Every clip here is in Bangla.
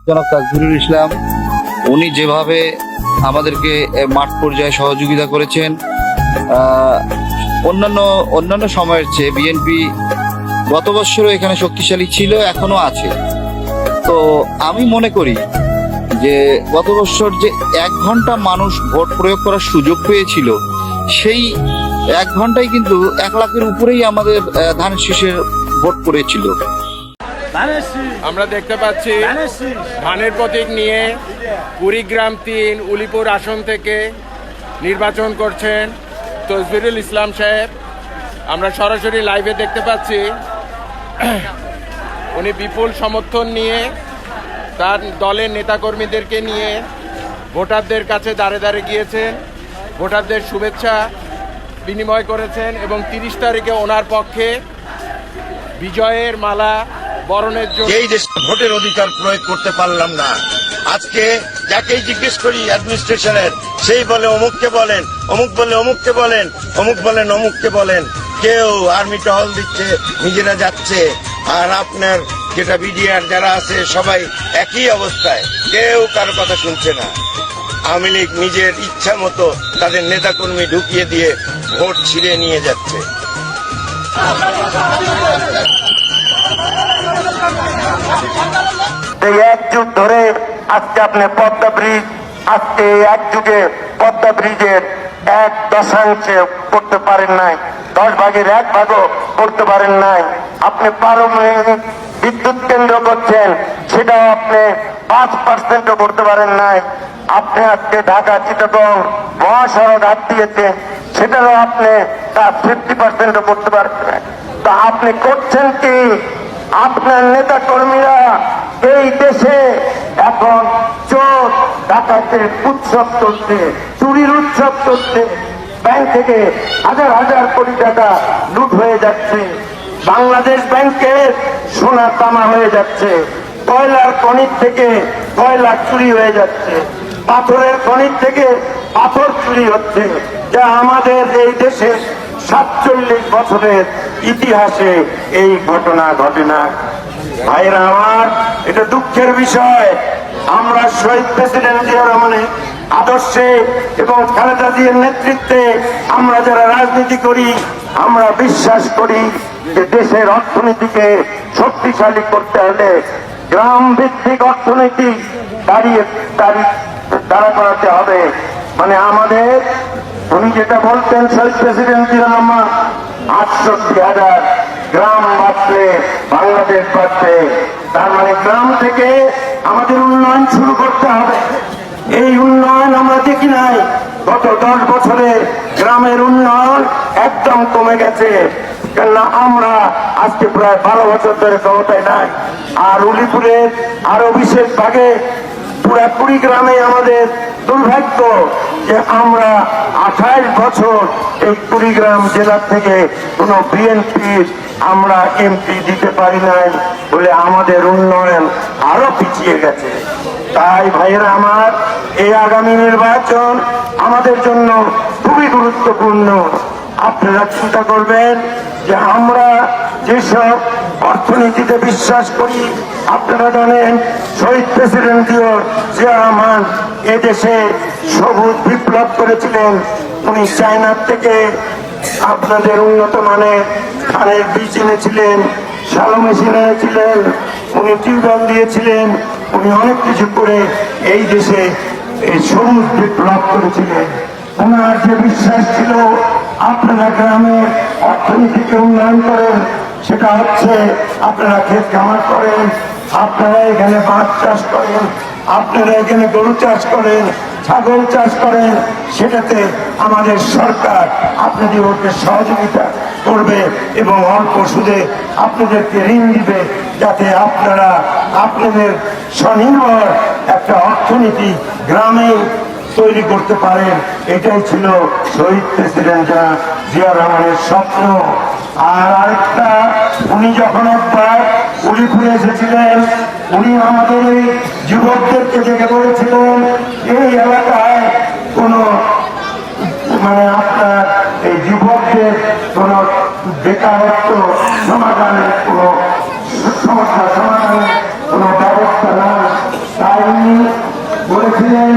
জনাব তাকবীরুল ইসলাম, উনি যেভাবে আমাদেরকে মাঠ পর্যায়ে সহযোগিতা করেছেন, অন্যান্য অন্যান্য সময়ের চেয়ে বিএনপি গত বছরও এখানে শক্তিশালী ছিল, এখনো আছে। তো আমি মনে করি যে গত বছর যে 1 ঘন্টা মানুষ ভোট প্রয়োগ করার সুযোগ পেয়েছিল, সেই 1 ঘন্টায় কিন্তু 1 লাখের উপরেই আমাদের ধানের শীষের ভোট পড়েছিল। আমরা দেখতে পাচ্ছি ধানের প্রতীক নিয়ে কুড়িগ্রাম 3 উলিপুর আসন থেকে নির্বাচন করছেন তাকবীরুল ইসলাম সাহেব। আমরা সরাসরি লাইভে দেখতে পাচ্ছি উনি বিপুল সমর্থন নিয়ে তার দলের নেতাকর্মীদেরকে নিয়ে ভোটারদের কাছে দাঁড়ে দাঁড়ে গিয়েছেন, ভোটারদের শুভেচ্ছা বিনিময় করেছেন এবং 30 তারিখে ওনার পক্ষে বিজয়ের মালা বরণের জন্য এই দেশে ভোটের অধিকার প্রয়োগ করতে পারলাম না। আজকে যাকেই জিজ্ঞেস করি অ্যাডমিনিস্ট্রেশনের, সেই বলে অমুককে বলেন, অমুক বলে অমুককে বলেন, অমুক বলেন অমুককে বলেন। কেউ আর্মি টহল দিচ্ছে, নিজেরা যাচ্ছে। আর আপনার যেটা বিডিআর যারা আছে সবাই একই অবস্থায়, কেউ কারো কথা শুনছে না। আওয়ামী লীগ নিজের ইচ্ছা মতো তাদের নেতাকর্মী ঢুকিয়ে দিয়ে ভোট ছিঁড়ে নিয়ে যাচ্ছে। এই 1 যুগ ধরে আজকে আপনি পদ্মা ব্রিজ, আজকে 1 যুগে পদ্মা ব্রিজের 1/10 করতে পারেন নাই, 10 ভাগের 1 ভাগও করতে পারেন নাই। আপনি পারমাণবিক বিদ্যুৎ কেন্দ্র করছেন, সেটাও আপনি 5% করতে পারেন নাই। আপনি আজকে ঢাকা চিটাগং মহাসড়ক হাত দিয়েছেন, সেটারও আপনি তার 50% করতে পারেন নাই। তা আপনি করছেন কি? আপনার নেতা কর্মীরা এই দেশে এখন চোর ডাকাতের উৎসব চলছে, চুরির উৎসব চলছে। ব্যাংক থেকে হাজার হাজার কোটি টাকা লুট হয়ে যাচ্ছে, বাংলাদেশ ব্যাংকের সোনা তামা হয়ে যাচ্ছে, কয়লার খনির থেকে কয়লা চুরি হয়ে যাচ্ছে, পাথরের খনির থেকে পাথর চুরি হচ্ছে, যা আমাদের এই দেশে 47 বছরের ইতিহাসে এই ঘটনা ঘটে না। ভাইরা আমার, এটা দুঃখের বিষয়। আমরা শহীদ প্রেসিডেন্ট জিয়া রহমানের আদর্শে এবং খালেদা জিয়ার নেতৃত্বে আমরা যারা রাজনীতি করি, আমরা বিশ্বাস করি যে দেশের অর্থনীতিকে শক্তিশালী করতে হলে গ্রাম ভিত্তিক অর্থনীতি দাঁড়া করাতে হবে। মানে আমাদের উনি যেটা বলতেন শহীদ প্রেসিডেন্ট জিয়া রহমান, 68,000 গ্রাম বাঁচলে বাংলাদেশ বাঁচবে। তার মানে গ্রাম থেকে আমাদের উন্নয়ন শুরু করতে হবে। এই উন্নয়ন আমরা দেখি নাই। গত 10 বছরে গ্রামের উন্নয়ন একদম কমে গেছে, কেননা আমরা আজকে প্রায় 12 বছর ধরে ক্ষমতায় নাই। আর উলিপুরের আরো বিশেষ ভাগে পুরা কুড়িগ্রামে আমাদের দুর্ভাগ্য যে আমরা 28 বছর এই কুড়িগ্রাম জেলা থেকে কোন বিএনপির আমরা এমপি দিতে পারি নাই বলে আমাদের উন্নয়ন আরো পিছিয়ে গেছে। তাই ভাইয়েরা আমার, এই আগামী নির্বাচন আমাদের জন্য খুবই গুরুত্বপূর্ণ। আপনারা চিন্তা করবেন যে আমরা যেসব অর্থনীতিতে বিশ্বাস করি, আপনারা জানেন শহীদ প্রেসিডেন্ট জিয়া রহমান এদেশে সবুজ বিপ্লব করেছিলেন। উনি চায়নার থেকে আপনাদের উন্নত মানের ধানের বীজ এনেছিলেন, শ্যালো মেশিন এনেছিলেন, উনি টিউবওয়েল দিয়েছিলেন, উনি অনেক কিছু করে এই দেশে এই সবুজ বিপ্লব করেছিলেন। ওনার যে বিশ্বাস ছিল আপনারা গ্রামের অর্থনীতিকে উন্নয়ন করেন, সেটা হচ্ছে আপনারা ক্ষেত খামার করেন, আপনারা এখানে মাছ চাষ করেন, আপনারা এখানে গরু চাষ করেন, ছাগল চাষ করেন। সেটাতে আমাদের সরকার আপনাদেরকে সহযোগিতা করবে এবং অল্প সুদে আপনাদেরকে ঋণ দিবে, যাতে আপনারা আপনাদের স্বনির্ভর একটা অর্থনীতি গ্রামে তৈরি করতে পারেন। এটাই ছিল শহীদ প্রেসিডেন্ট জিয়া রহমানের স্বপ্ন। আর আরেকটা, উনি যখন একবার উলিপুরে এসেছিলেন, উনি আমাদের এই যুবকদেরকে ডেকে বলেছিলেন এই এলাকায় কোনো আপনার এই যুবকদের কোনো বেকারত্ব সমাধানের কোনো সমস্যা সমাধানের কোনো ব্যবস্থা না। করেছিলেন,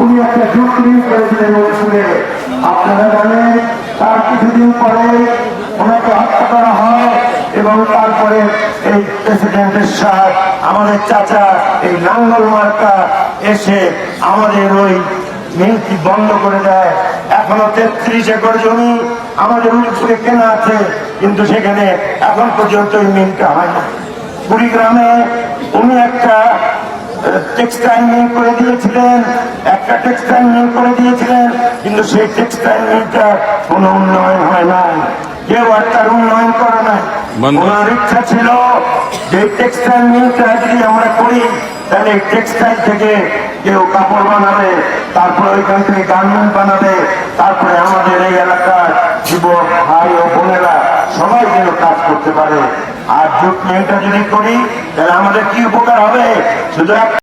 উনি একটা জুট মিল করেছিলেন ওই স্কুলে। আপনারা জানেন তার কিছুদিন পরে ওনাকে হত্যা করা হয় এবং তারপরে এই প্রেসিডেন্টের সাথ আমাদের চাচা এই লাঙ্গল মার্কা এসে আমাদের ওই মিলটি বন্ধ করে দেয়। এখনো 33 একর জমি আমাদের উল্টপুরে কেনা আছে, কিন্তু সেখানে এখন পর্যন্ত ওই মিলটা হয় না। কুড়িগ্রামে উনি একটা টেক্সটাইল মিল করে দিয়েছিলেন, কিন্তু সেই টেক্সটাইল মিলটা কোনো উন্নয়ন হয় না, কেউ আর তার উন্নয়ন করে না। ওনার ইচ্ছা ছিল যে টেক্সটাইল মিলটা যদি আমরা করি তাহলে টেক্সটাইল থেকে কেউ কাপড় বানাবে, তারপরে ওইখান থেকে গার্মেন্ট বানাবে, তারপরে আমাদের এই এলাকার যুবক ভাই ও বোনেরা সবাই যেন কাজ করতে পারে। আর জুট মিলটা যদি করি তাহলে আমাদের কি উপকার হবে? শুধু